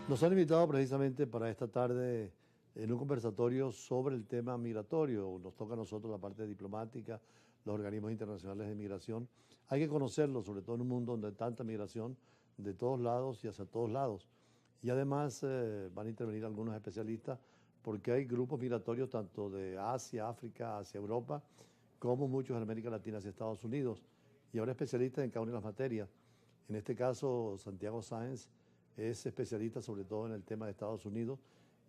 Nos han invitado precisamente para esta tarde en un conversatorio sobre el tema migratorio. Nos toca a nosotros la parte diplomática, los organismos internacionales de migración. Hay que conocerlos, sobre todo en un mundo donde hay tanta migración de todos lados y hacia todos lados. Y además van a intervenir algunos especialistas porque hay grupos migratorios tanto de Asia, África, hacia Europa, como muchos de América Latina hacia Estados Unidos. Y habrá especialistas en cada una de las materias. En este caso, Santiago Sáenz es especialista sobre todo en el tema de Estados Unidos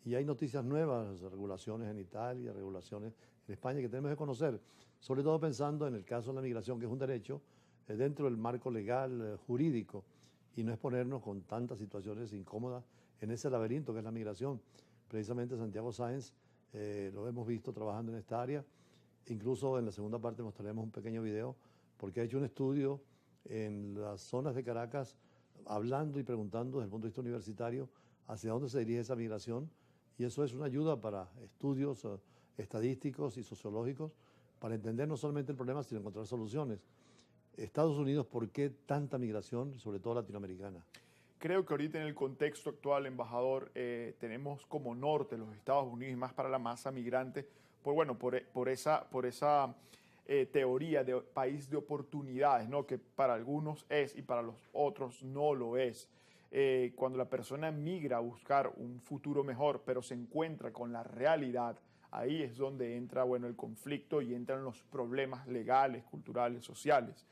y hay noticias nuevas, regulaciones en Italia, regulaciones en España que tenemos que conocer, sobre todo pensando en el caso de la migración, que es un derecho dentro del marco legal, jurídico, y no exponernos con tantas situaciones incómodas en ese laberinto que es la migración. Precisamente Santiago Sáenz lo hemos visto trabajando en esta área, incluso en la segunda parte mostraremos un pequeño video porque ha hecho un estudio en las zonas de Caracas hablando y preguntando desde el punto de vista universitario hacia dónde se dirige esa migración, y eso es una ayuda para estudios estadísticos y sociológicos para entender no solamente el problema, sino encontrar soluciones. Estados Unidos, ¿por qué tanta migración, sobre todo latinoamericana? Creo que ahorita en el contexto actual, embajador, tenemos como norte los Estados Unidos y más para la masa migrante, pues bueno, por esa teoría de país de oportunidades, ¿no? Que para algunos es y para los otros no lo es. Cuando la persona migra a buscar un futuro mejor, pero se encuentra con la realidad, ahí es donde entra, bueno, el conflicto y entran los problemas legales, culturales, sociales.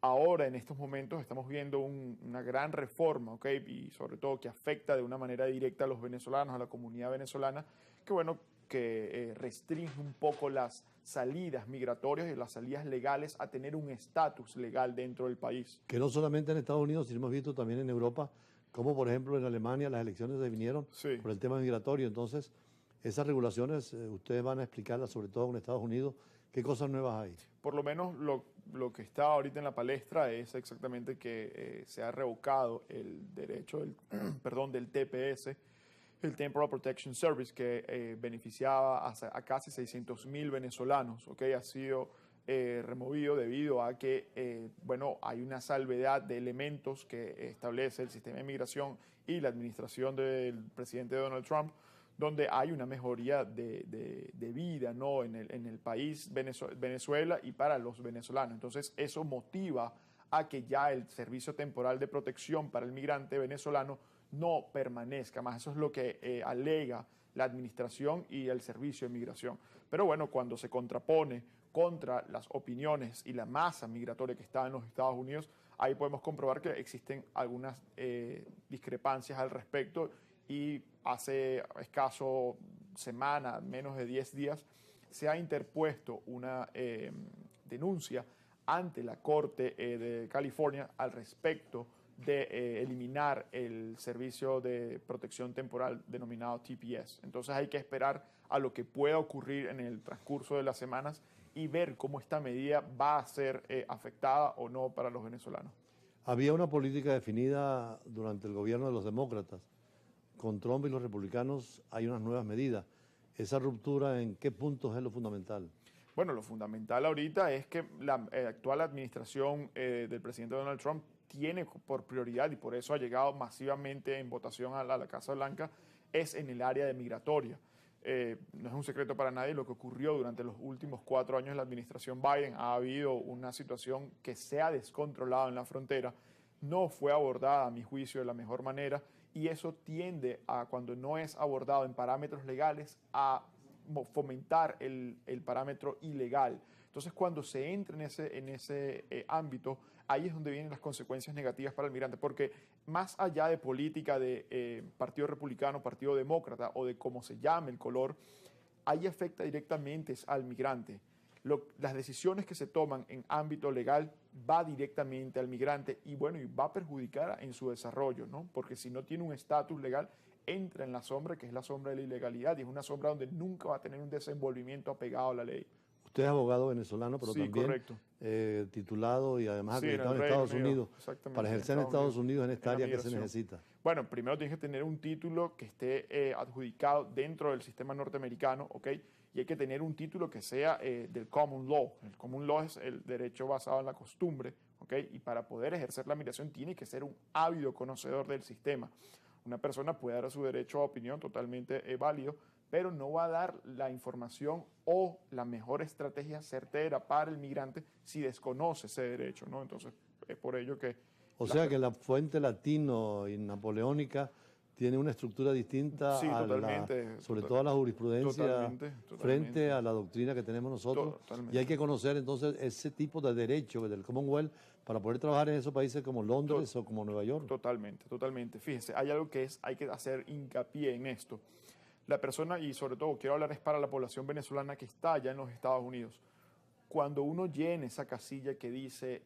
Ahora, en estos momentos, estamos viendo una gran reforma, ¿ok? Y sobre todo que afecta de una manera directa a los venezolanos, a la comunidad venezolana, que bueno, que restringe un poco las salidas migratorias y las salidas legales a tener un estatus legal dentro del país. Que no solamente en Estados Unidos, sino hemos visto también en Europa, como por ejemplo en Alemania las elecciones se vinieron Sí. por el tema migratorio. Entonces, esas regulaciones ustedes van a explicarlas, sobre todo en Estados Unidos, qué cosas nuevas hay. Por lo menos lo que está ahorita en la palestra es exactamente que se ha revocado el derecho perdón, del TPS, el Temporal Protection Service, que beneficiaba a casi 600,000 venezolanos, ¿okay? Ha sido removido debido a que, bueno, hay una salvedad de elementos que establece el sistema de inmigración y la administración del presidente Donald Trump, donde hay una mejoría de vida, ¿no? en el país Venezuela y para los venezolanos. Entonces eso motiva a que ya el servicio temporal de protección para el migrante venezolano no permanezca más. Eso es lo que alega la administración y el servicio de migración. Pero bueno, cuando se contrapone contra las opiniones y la masa migratoria que está en los Estados Unidos, ahí podemos comprobar que existen algunas discrepancias al respecto. Y hace escaso semana, menos de 10 días, se ha interpuesto una denuncia ante la Corte de California al respecto de eliminar el servicio de protección temporal denominado TPS. Entonces hay que esperar a lo que pueda ocurrir en el transcurso de las semanas y ver cómo esta medida va a ser afectada o no para los venezolanos. Había una política definida durante el gobierno de los demócratas. Con Trump y los republicanos hay unas nuevas medidas. ¿Esa ruptura en qué puntos es lo fundamental? Bueno, lo fundamental ahorita es que la actual administración del presidente Donald Trump tiene por prioridad, y por eso ha llegado masivamente en votación a la Casa Blanca, es en el área de migratoria. No es un secreto para nadie lo que ocurrió durante los últimos 4 años de la administración Biden. Ha habido una situación que se ha descontrolado en la frontera, no fue abordada, a mi juicio, de la mejor manera, y eso tiende a, cuando no es abordado en parámetros legales, a fomentar el parámetro ilegal. Entonces, cuando se entra en ese ámbito, ahí es donde vienen las consecuencias negativas para el migrante, porque más allá de política de partido republicano, partido demócrata o de cómo se llame el color, ahí afecta directamente al migrante. Las decisiones que se toman en ámbito legal va directamente al migrante y bueno, y va a perjudicar en su desarrollo, ¿no? Porque si no tiene un estatus legal, entra en la sombra, que es la sombra de la ilegalidad, y es una sombra donde nunca va a tener un desenvolvimiento apegado a la ley. Usted es abogado venezolano, pero Sí, también titulado y además acreditado en Estados Unidos. Para ejercer en Estados Unidos en esta área, ¿qué se necesita? Bueno, primero tienes que tener un título que esté adjudicado dentro del sistema norteamericano, ¿ok? Y hay que tener un título que sea del common law. El common law es el derecho basado en la costumbre, ¿ok? Y para poder ejercer la migración tiene que ser un ávido conocedor del sistema. Una persona puede dar su derecho a opinión totalmente válido, pero no va a dar la información o la mejor estrategia certera para el migrante si desconoce ese derecho, ¿no? Entonces, es por ello que... O sea que la fuente latino y napoleónica tiene una estructura distinta Sí, a totalmente. sobre todo a la jurisprudencia Totalmente. frente a la doctrina que tenemos nosotros. Totalmente. Y hay que conocer entonces ese tipo de derecho del Commonwealth para poder trabajar en esos países como Londres o como Nueva York. Totalmente. Fíjese, hay algo que hay que hacer hincapié en esto. La persona, y sobre todo quiero hablar es para la población venezolana que está allá en los Estados Unidos. Cuando uno llena esa casilla que dice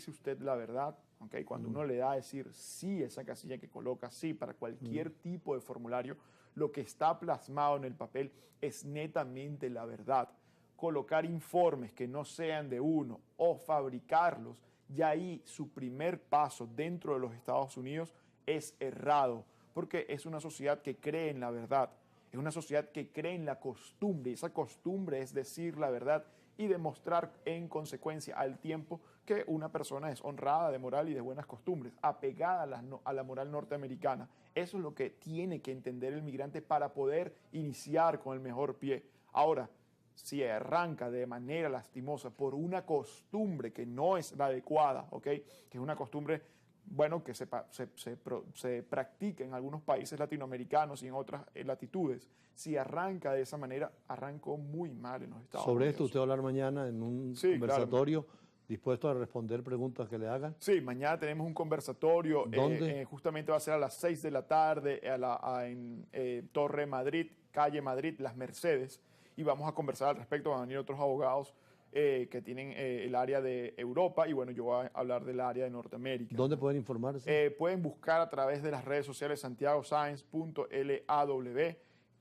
usted la verdad, ¿okay? Cuando uno le da a decir sí, esa casilla que coloca sí para cualquier tipo de formulario, lo que está plasmado en el papel es netamente la verdad. Colocar informes que no sean de uno o fabricarlos, ya ahí su primer paso dentro de los Estados Unidos es errado, porque es una sociedad que cree en la verdad, es una sociedad que cree en la costumbre, y esa costumbre es decir la verdad y demostrar en consecuencia al tiempo que una persona es honrada, de moral y de buenas costumbres, apegada a la moral norteamericana. Eso es lo que tiene que entender el migrante para poder iniciar con el mejor pie. Ahora, si arranca de manera lastimosa por una costumbre que no es la adecuada, ¿ok? Que es una costumbre, bueno, que se practica en algunos países latinoamericanos y en otras latitudes. Si arranca de esa manera, arrancó muy mal en los Estados Unidos. Sobre esto usted va a hablar mañana en un conversatorio, claro, dispuesto a responder preguntas que le hagan. Sí, mañana tenemos un conversatorio. ¿Dónde? Justamente va a ser a las 6 de la tarde en Torre Madrid, calle Madrid, Las Mercedes. Y vamos a conversar al respecto. Van a venir otros abogados que tienen el área de Europa y bueno, yo voy a hablar del área de Norteamérica. ¿Dónde pueden informarse? Pueden buscar a través de las redes sociales santiagosaenz.law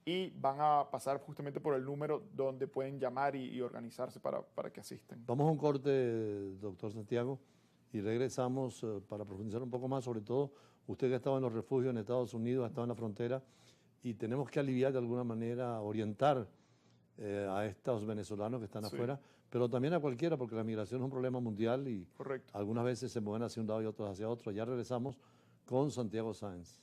y van a pasar justamente por el número donde pueden llamar y organizarse para que asistan. Vamos a un corte, doctor Santiago, y regresamos para profundizar un poco más, sobre todo usted que ha estado en los refugios en Estados Unidos, ha estado en la frontera, y tenemos que aliviar de alguna manera, orientar a estos venezolanos que están afuera, pero también a cualquiera, porque la migración es un problema mundial y algunas veces se mueven hacia un lado y otros hacia otro. Ya regresamos con Santiago Sáenz.